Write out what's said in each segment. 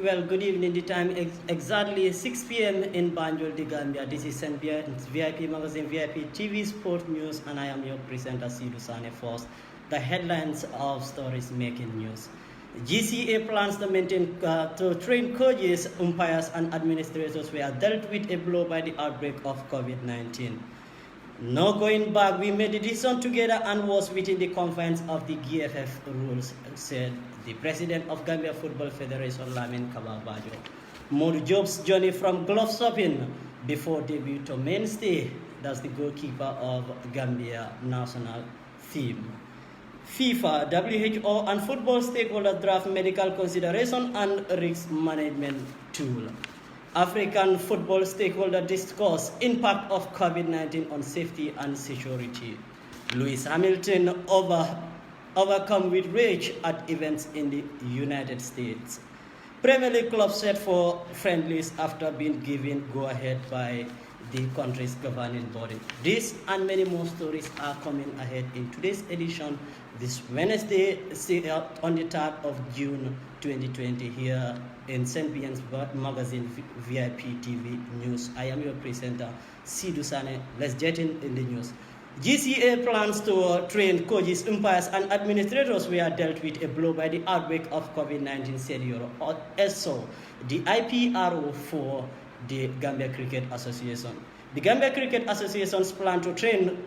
Well, good evening. The time exactly 6 p.m. in Banjul, the Gambia. This is VIP Magazine, VIP TV Sport News, and I am your presenter, Seedou Sanneh. First, the headlines of stories making news. GCA plans to train coaches, umpires, and administrators were dealt with a blow by the outbreak of COVID-19. No going back, we made the decision together and was within the confines of the GFF rules, said the president of Gambia Football Federation, Lamin Kababajo. Modu Job's journey from glove shopping before debut to mainstay, that's the goalkeeper of Gambia national team. FIFA, WHO, and football stakeholders draft medical consideration and risk management tool. African football stakeholder discuss impact of COVID-19 on safety and security. Lewis Hamilton overcome with rage at events in the United States. Premier League club set for friendlies after being given go-ahead by the country's governing body. This and many more stories are coming ahead in today's edition this Wednesday on the 3rd of June 2020 here in St. Pien's Magazine VIP TV News. I am your presenter, Seedou Sanneh. Let's get in the news. GCA plans to train coaches, umpires, and administrators were dealt with a blow by the outbreak of COVID-19, said ESO, the IPRO for the Gambia Cricket Association. The Gambia Cricket Association's plan to train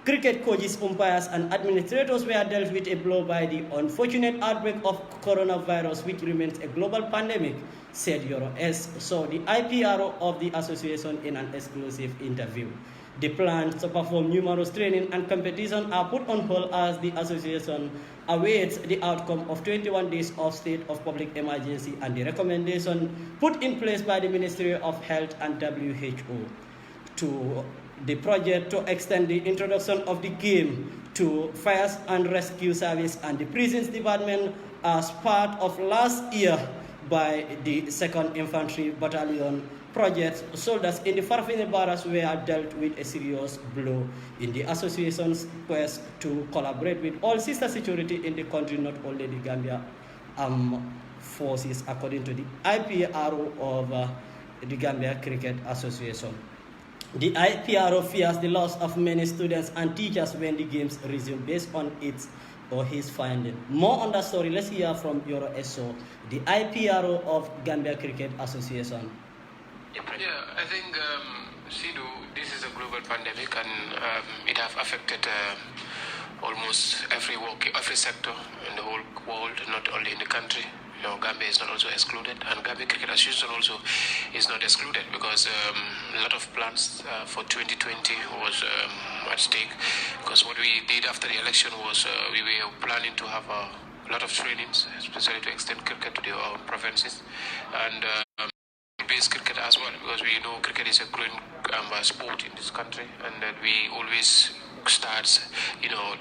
cricket coaches, umpires, and administrators were dealt with a blow by the unfortunate outbreak of coronavirus, which remains a global pandemic, said so the IPRO of the association in an exclusive interview. The plans to perform numerous training and competition are put on hold as the association awaits the outcome of 21 days of state of public emergency and the recommendation put in place by the Ministry of Health and WHO to the project to extend the introduction of the game to fires and rescue service and the prisons department as part of last year by the 2nd Infantry Battalion project. Soldiers in the Farafenni barracks were dealt with a serious blow in the association's quest to collaborate with all sister security in the country, not only the Gambia forces, according to the IPRO of the Gambia Cricket Association. The IPRO fears the loss of many students and teachers when the games resume based on its or his finding. More on that story, let's hear from ESO, the IPRO of Gambia Cricket Association. Yeah, I think, Seedou, this is a global pandemic and it has affected almost every sector in the whole world, not only in the country. You know, Gambia is not also excluded, and Gambia Cricket Association also is not excluded because a lot of plans for 2020 was at stake. Because what we did after the election was we were planning to have a lot of trainings, especially to extend cricket to the provinces, and base cricket as well, because we know cricket is a growing sport in this country, and that we always start,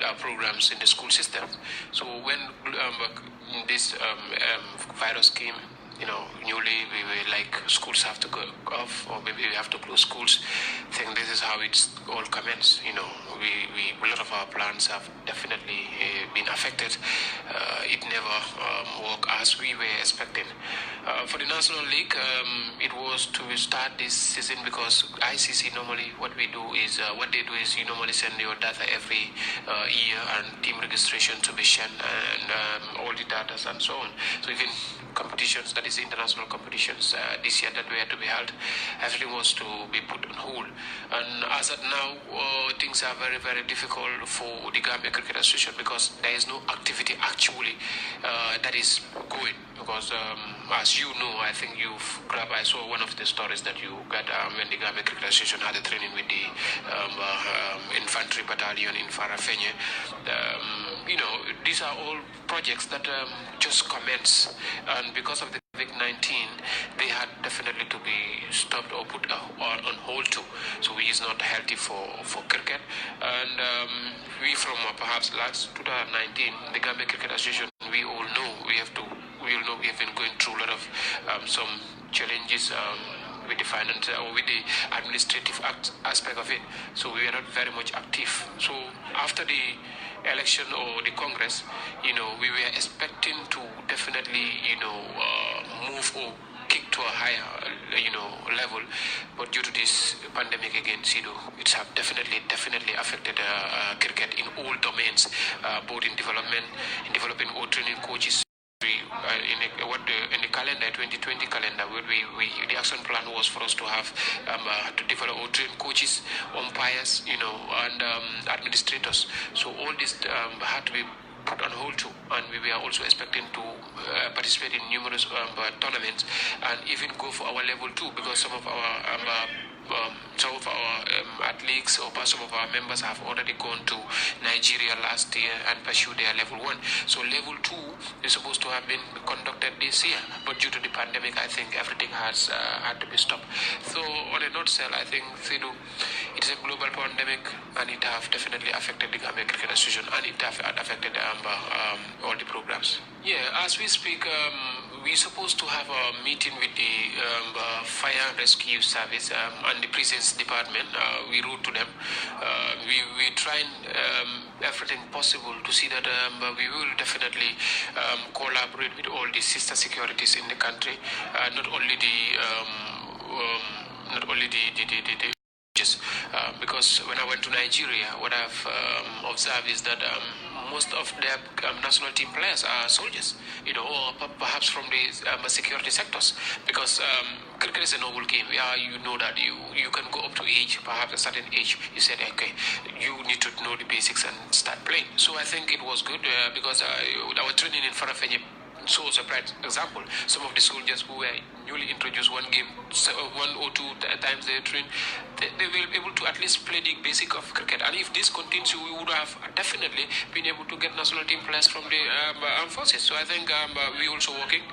our programs in the school system. So when this virus came, newly, we were like, schools have to go off, or maybe we have to close schools. I think this is how it's all commenced. A lot of our plans have definitely been affected. It never worked as we were expecting. For the National League, it was to start this season because ICC normally what they do is you normally send your data every year and team registration to be sent and all the data and so on. So even competitions, that is international competitions, this year that were to be held, everything was to be put on hold. And as of now, things are very, very difficult for the Gambia Cricket Association because there is no activity actually that is going. Because as you know, I think I saw one of the stories that you got when the Gambia Cricket Association had a training with the Infantry Battalion in Farafenni. These are all projects that just commence, and because of the COVID-19, they had definitely to be stopped or put on hold too. So it is not healthy for cricket. And we from perhaps last 2019, the Gambia Cricket Association, we all know we have been going through a lot of some challenges with the finance or with the administrative aspect of it. So we are not very much active. So after the election or the Congress, we were expecting to definitely, move move or kick to a higher, level. But due to this pandemic again, Seedou, it's have definitely affected cricket in all domains, both in developing or training coaches. In the calendar 2020 calendar, where the action plan was for us to have to develop or train coaches, umpires, and administrators. So all this had to be put on hold too, and we were also expecting to participate in numerous tournaments and even go for our level 2, because some of our athletes or some of our members have already gone to Nigeria last year and pursued their level 1. So level 2 is supposed to have been conducted this year, but due to the pandemic, I think everything has had to be stopped. So on a nutshell, I think, Seedou, it is a global pandemic, and it have definitely affected the Gambia Cricket Association, and it have affected all the programs. Yeah, as we speak, we're supposed to have a meeting with the fire and rescue service and the prisons department. We wrote to them. We try everything possible to see that we will definitely collaborate with all the sister securities in the country, not only the just because when I went to Nigeria, what I've observed is that most of their national team players are soldiers, or perhaps from the security sectors, because cricket is a noble game. Yeah, you know that you can go up to age, perhaps a certain age. You said, okay, you need to know the basics and start playing. So I think it was good because our training in Farafenye shows a bright example. Some of the soldiers who were newly introduced one game, one or two times they train, they will be able to at least play the basic of cricket. And if this continues, we would have definitely been able to get national team players from the armed forces. So I think we also working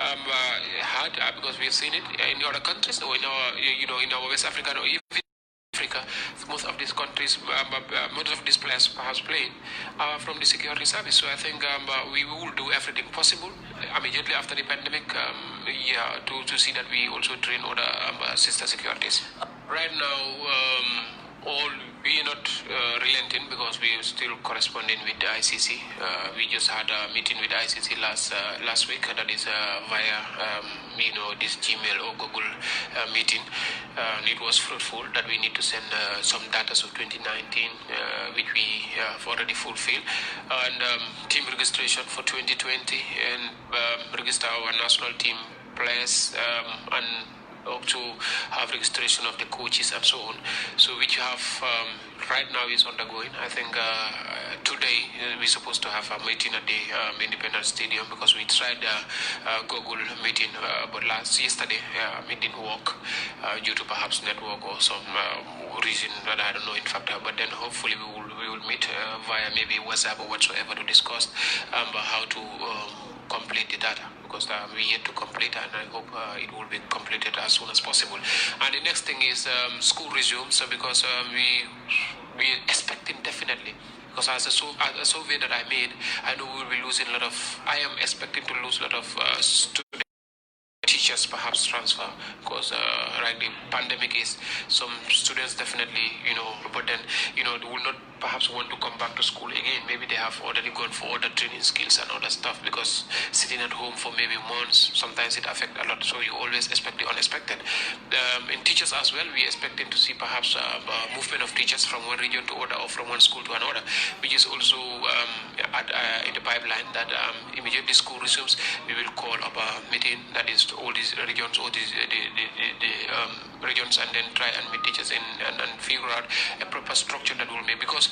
hard because we have seen it in other countries, or in our, in our West Africa, or even Africa. Most of these countries, most of these players perhaps playing are from the security service. So I think we will do everything possible immediately after the pandemic, to see that we also train other sister securities. Right now, we are not relenting, because we are still corresponding with the ICC. We just had a meeting with the ICC last week. That is via this Gmail or Google meeting. It was fruitful that we need to send some data of 2019, which we have already fulfilled, and team registration for 2020, and register our national team players, and to have registration of the coaches and so on. So which have right now is undergoing. I think today we're supposed to have a meeting at the Independence Stadium, because we tried Google meeting, but yesterday it didn't work due to perhaps network or some reason that I don't know in fact. But then hopefully we will meet via maybe WhatsApp or whatsoever to discuss how to complete the data, because we yet to complete, and I hope it will be completed as soon as possible. And the next thing is school resumes, because we expecting definitely, because as a survey that I made, I know we will be losing I am expecting to lose a lot of students, teachers perhaps transfer, because the pandemic is, some students definitely, but then, they will not perhaps want to come back to school again. Maybe they have already gone for other training skills and other stuff, because sitting at home for maybe months, sometimes it affects a lot. So you always expect the unexpected. In teachers as well, we are expecting to see perhaps movement of teachers from one region to other, or from one school to another, which is also in the pipeline, that immediately school resumes, we will call up a meeting, that is all these regions, all these the regions, and then try and meet teachers and figure out a proper structure that will make, because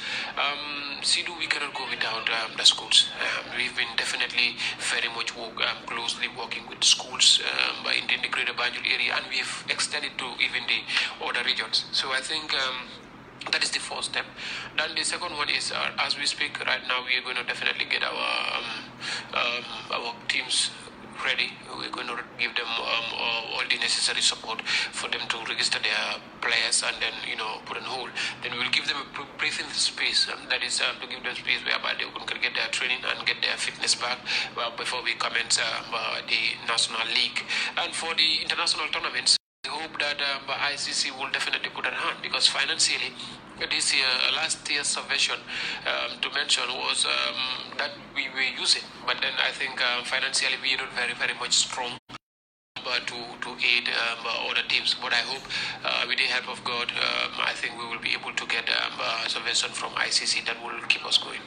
Seedou, we cannot go without the schools. We've been definitely very much closely working with schools in the greater Banjul area, and we've extended to even the other regions. So I think that is the first step. Then the second one is, as we speak right now, we are going to definitely get our teams ready. We're going to give them all the necessary support for them to register their players, and then put on hold. Then we will give them a briefing space, that is to give them space whereby they can get their training and get their fitness back before we commence the national league. And for the international tournaments, I hope that ICC will definitely put a hand, because financially this year, last year's subvention to mention was that we were using, but then I think financially we are not very, very much strong. to aid other teams. But I hope, with the help of God, I think we will be able to get subvention from ICC that will keep us going.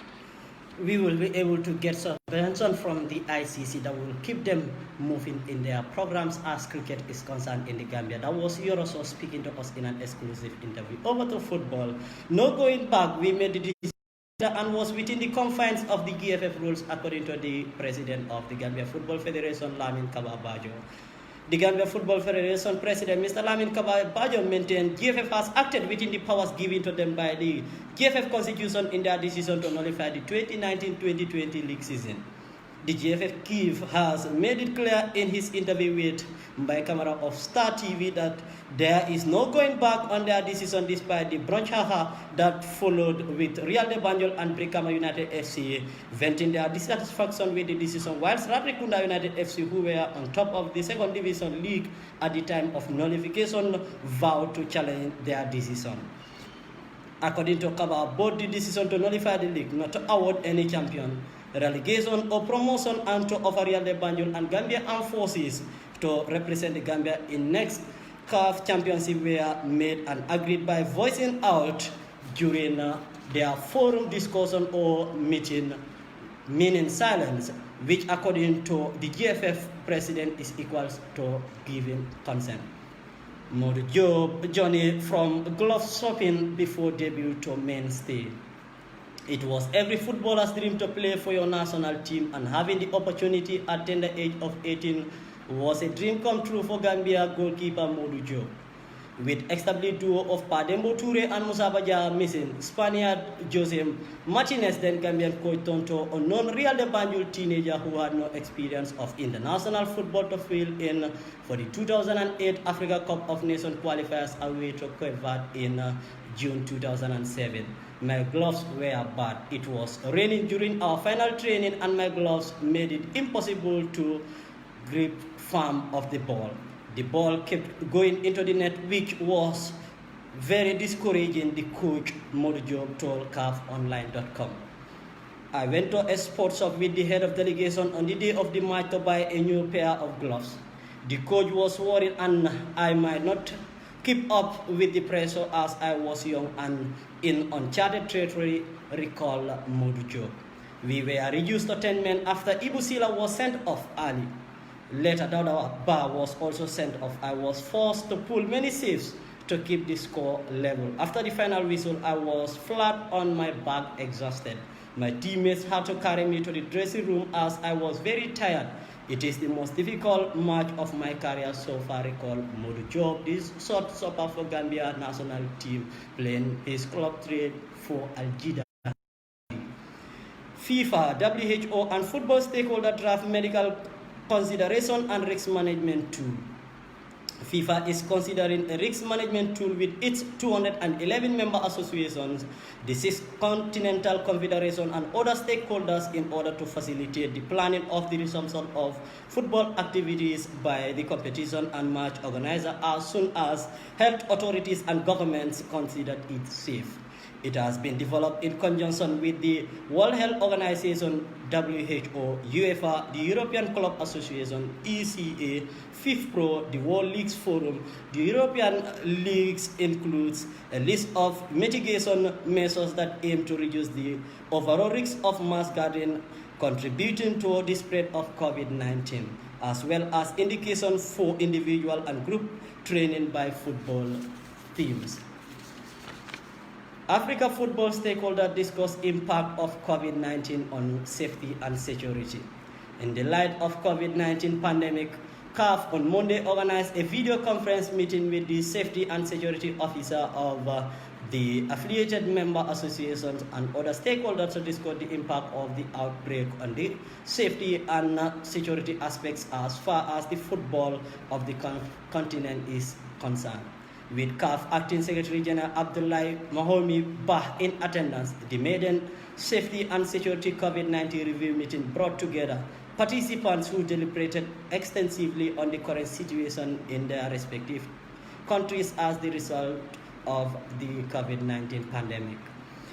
We will be able to get subvention from the ICC that will keep them moving in their programs as cricket is concerned in the Gambia. That was Yoroso speaking to us in an exclusive interview. Over to football. No going back, we made the decision and was within the confines of the GFF rules according to the president of the Gambia Football Federation, Lamin Kababajo. The Gambia Football Federation President, Mr. Lamin Kababajo, maintained GFF has acted within the powers given to them by the GFF Constitution in their decision to nullify the 2019-2020 league season. The GFF chief has made it clear in his interview with by camera of Star TV that there is no going back on their decision despite the brouhaha that followed with Real de Banjul and Brikama United FC venting their dissatisfaction with the decision, whilst Ratrikunda United FC, who were on top of the second division league at the time of nullification, vowed to challenge their decision. According to Kaba, both the decision to nullify the league, not to award any champion, relegation or promotion, and to offer Real de Banjul and Gambia Armed Forces to represent the Gambia in next CAF championship were made and agreed by voicing out during their forum discussion or meeting, meaning silence, which according to the GFF president is equals to giving consent. Modu Job journey from glove shopping before debut to mainstay. It was every footballer's dream to play for your national team, and having the opportunity at tender age of 18 was a dream come true for Gambia goalkeeper Modu Job. With established duo of Padembo Toure and Musa Baja missing, Spaniard Jose Martinez, then Gambian coach Tonto, a non-Real de Banjul teenager who had no experience of international football to fill in for the 2008 Africa Cup of Nations qualifiers away to Cape Verde in June 2007. My gloves were bad. It was raining during our final training and my gloves made it impossible to grip firm of the ball. The ball kept going into the net, which was very discouraging, the coach Modu Job told CAFOnline.com. I went to a sports shop with the head of delegation on the day of the match to buy a new pair of gloves. The coach was worried and I might not keep up with the pressure as I was young and in uncharted territory, recalled Modu Job. We were reduced to 10 men after Ibu Sila was sent off early. Later, Dada Bar was also sent off. I was forced to pull many saves to keep the score level. After the final whistle, I was flat on my back, exhausted. My teammates had to carry me to the dressing room as I was very tired. It is the most difficult match of my career so far, recalled Modu Job, this short stopper for Gambia national team, playing his club trade for Al-Jida. FIFA, WHO, and football stakeholder draft medical consideration and risk management tool. FIFA is considering a risk management tool with its 211 member associations, the 6 Continental Confederation, and other stakeholders in order to facilitate the planning of the resumption of football activities by the competition and match organizer as soon as health authorities and governments consider it safe. It has been developed in conjunction with the World Health Organization, WHO, UEFA, the European Club Association, ECA, FIFPro, the World Leagues Forum. The European Leagues includes a list of mitigation measures that aim to reduce the overall risk of mass gathering contributing to the spread of COVID-19, as well as indications for individual and group training by football teams. Africa football stakeholders discuss impact of COVID-19 on safety and security. In the light of COVID-19 pandemic, CAF on Monday organized a video conference meeting with the safety and security officer of the affiliated member associations and other stakeholders to discuss the impact of the outbreak on the safety and security aspects as far as the football of the continent is concerned. With CAF Acting Secretary General Abdullahi Mahomi Bah in attendance, the maiden safety and security COVID-19 review meeting brought together participants who deliberated extensively on the current situation in their respective countries as the result of the COVID-19 pandemic.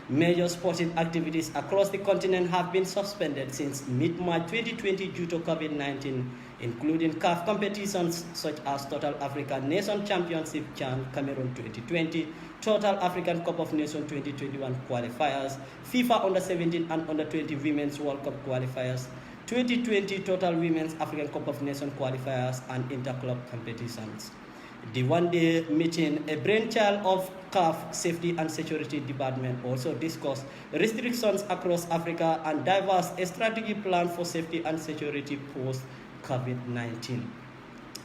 Major sporting activities across the continent have been suspended since mid-March 2020 due to COVID-19, including CAF competitions such as Total African Nation Championship CHAN Cameroon 2020, Total African Cup of Nations 2021 qualifiers, FIFA Under-17 and Under-20 Women's World Cup qualifiers, 2020 Total Women's African Cup of Nations qualifiers, and interclub competitions. The one-day meeting, a brainchild of CAF Safety and Security Department, also discussed restrictions across Africa and diverse a strategy plan for safety and security post-COVID-19.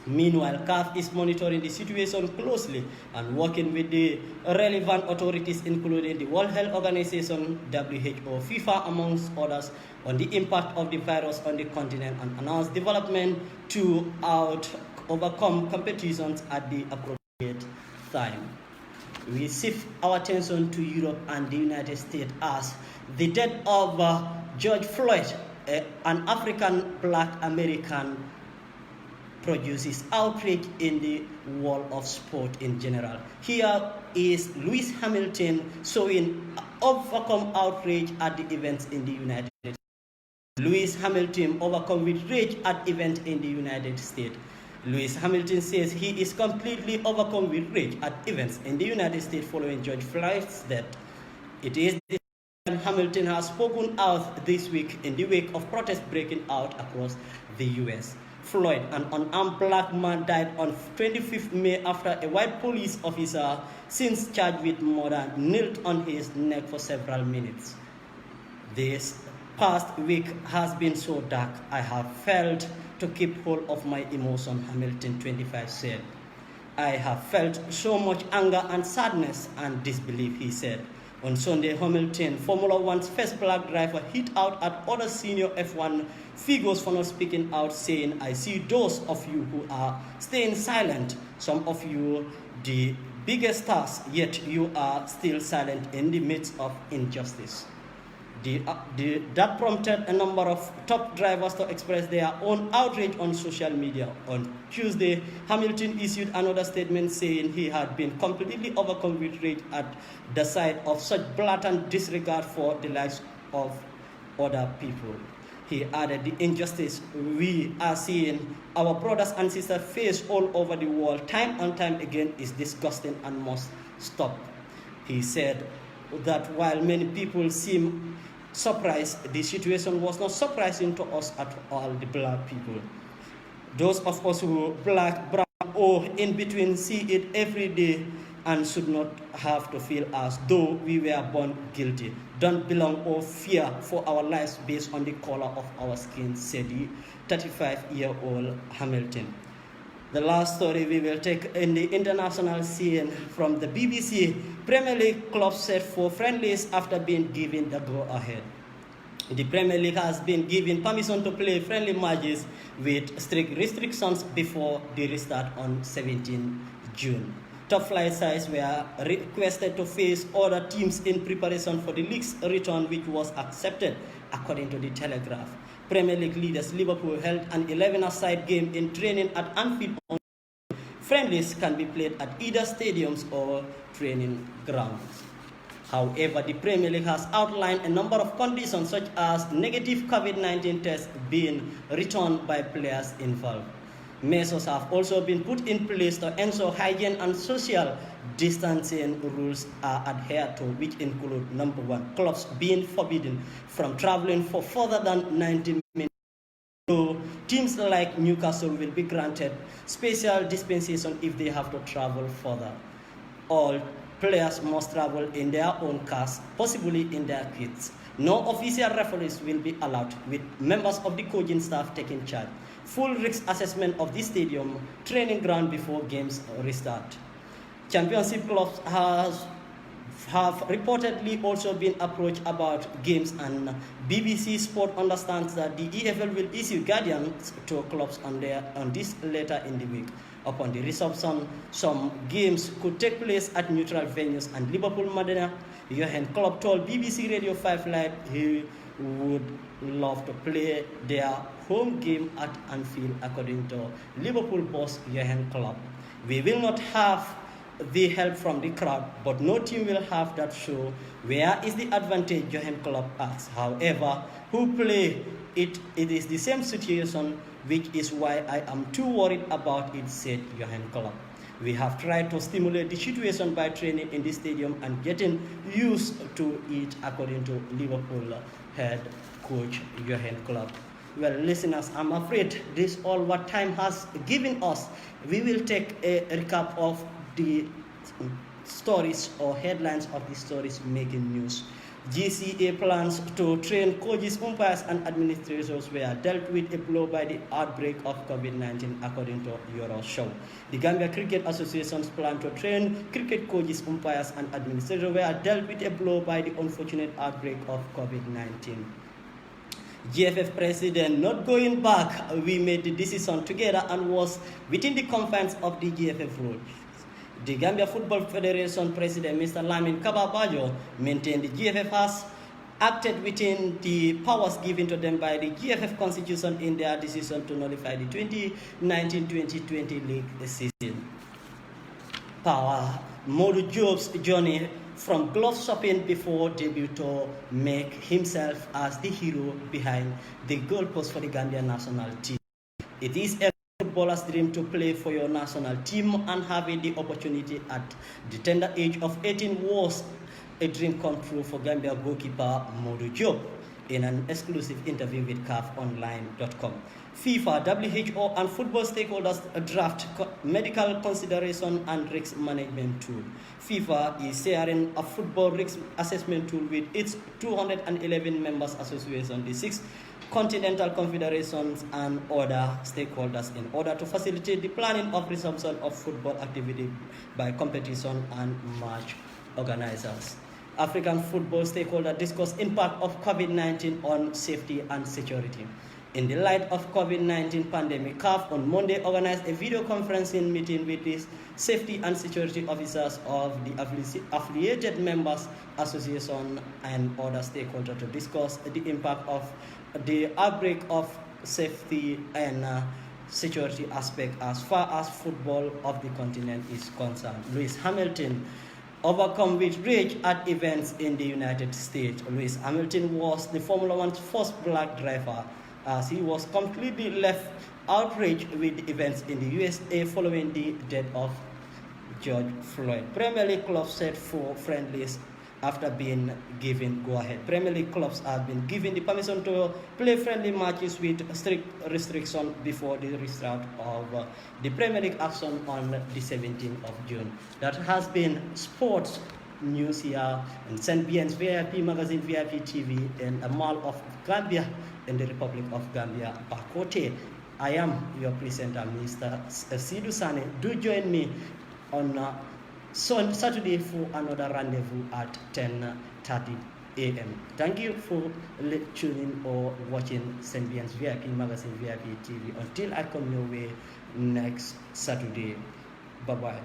Meanwhile, CAF is monitoring the situation closely and working with the relevant authorities, including the World Health Organization, WHO, FIFA, amongst others, on the impact of the virus on the continent and announced development to overcome competitions at the appropriate time. We shift our attention to Europe and the United States as the death of George Floyd, an African Black American, produces outrage in the world of sport in general. Here is Lewis Hamilton showing overcome outrage at the events in the United States. Lewis Hamilton overcome with rage at event in the United States. Lewis Hamilton says he is completely overcome with rage at events in the United States following George Floyd's death. It is this time Hamilton has spoken out this week in the wake of protests breaking out across the U.S. Floyd, an unarmed black man, died on 25th May after a white police officer, since charged with murder, knelt on his neck for several minutes. This past week has been so dark, I have felt to keep hold of my emotion, Hamilton, 25, said. I have felt so much anger and sadness and disbelief, he said. On Sunday, Hamilton, Formula One's first black driver, hit out at other senior F1 figures for not speaking out, saying, I see those of you who are staying silent, some of you the biggest stars, yet you are still silent in the midst of injustice. That prompted a number of top drivers to express their own outrage on social media. On Tuesday, Hamilton issued another statement saying he had been completely overcome with rage at the sight of such blatant disregard for the lives of other people. He added, the injustice we are seeing our brothers and sisters face all over the world time and time again is disgusting and must stop. He said that while many people seem surprised, the situation was not surprising to us at all, the black people. Those of us who black, brown, or in between see it every day and should not have to feel as though we were born guilty, don't belong or fear for our lives based on the color of our skin, said the 35-year-old Hamilton. The last story we will take in the international scene from the BBC. Premier League clubs set for friendlies after being given the go-ahead. The Premier League has been given permission to play friendly matches with strict restrictions before the restart on 17 June. Top flight sides were requested to face other teams in preparation for the league's return, which was accepted, according to the Telegraph. Premier League leaders Liverpool held an 11-a-side game in training at Anfield. Friendlies can be played at either stadiums or training grounds. However, the Premier League has outlined a number of conditions, such as negative COVID-19 tests being returned by players involved. Measures have also been put in place to ensure hygiene and social distancing rules are adhered to, which include, number one, clubs being forbidden from traveling for further than 90 minutes. So teams like Newcastle will be granted special dispensation if they have to travel further. All players must travel in their own cars, possibly in their kits. No official referees will be allowed, with members of the coaching staff taking charge. Full risk assessment of the stadium, training ground before games restart. Championship clubs have reportedly also been approached about games, and BBC Sport understands that the EFL will issue guidance to clubs on this later in the week. Upon the resumption, some games could take place at neutral venues, and Liverpool manager Jurgen Klopp told BBC Radio 5 Live he would love to play their home game at Anfield, according to Liverpool boss Jurgen Klopp. We will not have the help from the crowd, but no team will have that show. Where is the advantage? Johan Club asks. However, who play it? It is the same situation, which is why I am too worried about it, said Johan Club. We have tried to stimulate the situation by training in the stadium and getting used to it, according to Liverpool head coach Johan Klopp. Well, listeners, I'm afraid this is all what time has given us. We will take a recap of the stories or headlines of the stories making news. GCA plans to train coaches, umpires, and administrators were dealt with a blow by the outbreak of COVID-19, according to Euroshow. The Gambia Cricket Association's plan to train cricket coaches, umpires, and administrators were dealt with a blow by the unfortunate outbreak of COVID-19. GFF president not going back. We made the decision together and was within the confines of the GFF rules. The Gambia Football Federation President Mr. Lamin Kababajo maintained the GFF has acted within the powers given to them by the GFF Constitution in their decision to nullify the 2019-2020 league season. Power Modu Job's journey from glove shopping before debut to make himself as the hero behind the goalpost for the Gambia national team. It is a footballer's dream to play for your national team, and having the opportunity at the tender age of 18 was a dream come true for Gambia goalkeeper Modu Job. In an exclusive interview with CAFOnline.com, FIFA, WHO, and football stakeholders draft medical consideration and risk management tool. FIFA is sharing a football risk assessment tool with its 211 members association, the 6 continental confederations, and other stakeholders in order to facilitate the planning of resumption of football activity by competition and match organizers. African football stakeholders discuss impact of COVID-19 on safety and security. In the light of COVID-19 pandemic, CAF on Monday organized a video conferencing meeting with the safety and security officers of the affiliated members association and other stakeholders to discuss the impact of the outbreak of safety and security aspect as far as football of the continent is concerned. Lewis Hamilton overcome with rage at events in the United States. Lewis Hamilton was the Formula One's first black driver, as he was completely left outraged with events in the USA following the death of George Floyd. Premier League clubs set for friendlies after being given go-ahead. Premier League clubs have been given the permission to play friendly matches with strict restrictions before the restart of the Premier League action on the 17th of June. That has been sports news here in St. Bien's VIP Magazine, VIP TV, in a mall of Gambia in the Republic of Gambia, Bakote. I am your presenter, Mr. Seedou Sanneh. Do join me on Saturday for another rendezvous at 10:30 a.m. Thank you for tuning or watching St. Bien's VIP Magazine, VIP TV. Until I come your way next Saturday. Bye-bye.